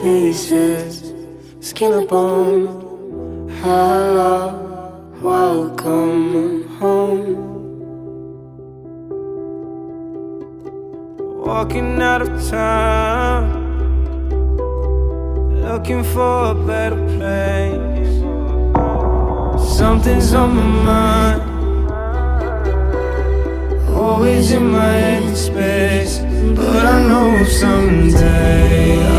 pieces, skin and bone. Hello, welcome home. Walking out of town, looking for a better place. Something's on my mind, always in my head space. But I know someday